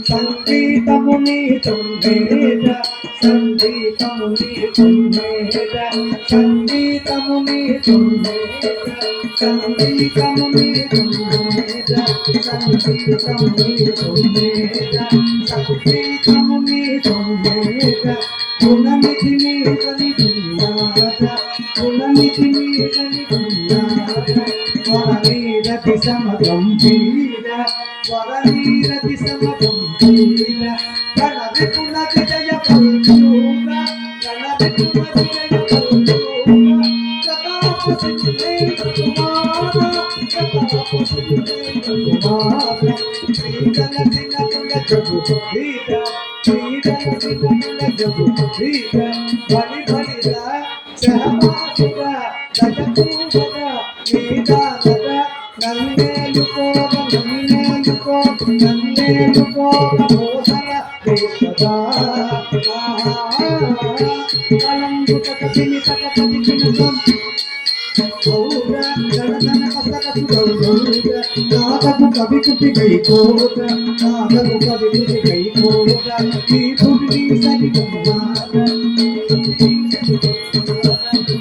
సంగీతముని తుంగేద సంగీతముని తుంగేద సంగీతముని తుంగేద సంగీతముని తుంగేద సంగీతముని తుంగేద సంగీతముని తుంగేద గుణమితిని కనిపిన్నాద గుణమితిని కనిపిన్నాద వరనీరతి సమగంభీర వరనీరతి సమగంభీర గణవిపుల విజయ పల్చూర గణవిపుల విజయ పల్చూర ప్రతాపసింహే కుమార ప్రతాపసింహే కుమార శ్రీగణసిన కుల జగు వీర శ్రీగణసిన కుల జగు వీర బలి బలిరా సహమాసుర జగపూజర వీరాధర నన్నేలుకోర నన్నేలుకోర నన్నేలుకోర భూషణ దేశదా కలంబు తకసిని తకపతి కినుసం గౌర గణగణ కసకసు గౌరౌర నాదకు కవి కుటి గై కోర నాదకు కవి కుటి గై కోర ఈ భూమి సరి కుమార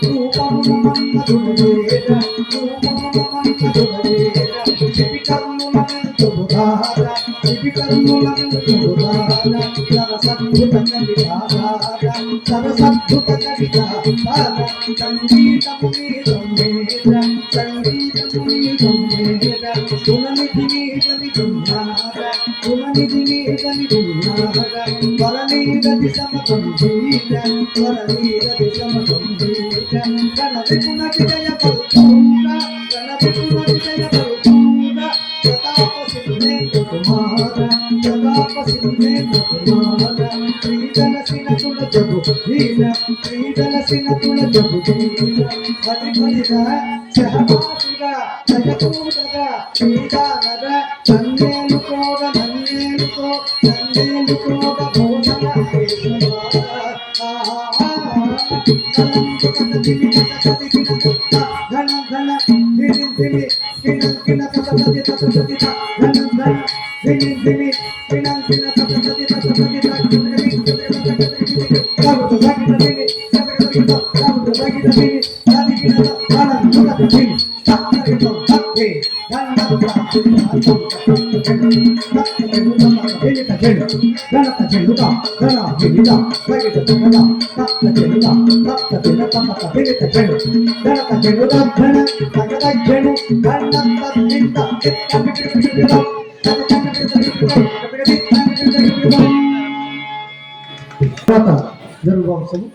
రూపము మన్మధురేర రూపము మన్మధురేర చిపికర్ములను బుధార చిపికర్ములను బుధార సరసద్భుత కవితార సరసద్భుత కవితార సంగీతముని సంవేద సంగీతముని సంవేద గుణనిధిని కవిగుణార గుణనిధిని కవిగుణార వరనీరతి సమగంభీర వరనీరతి సమగంభీర గణవిపుల విజయ పల్చూర గణవిపుల విజయ పల్చూర ప్రతాపసింహే కుమార ప్రతాపసింహే కుమార శ్రీగణసిన కుల జగు వీర శ్రీగణసిన కుల జగు వీర బలి బలిరా సహమాసుర జగపూజర వీరాధర నన్నేలుకోర నన్నేలుకో నన్నేలుకోర భూషణ జరుగు వంశము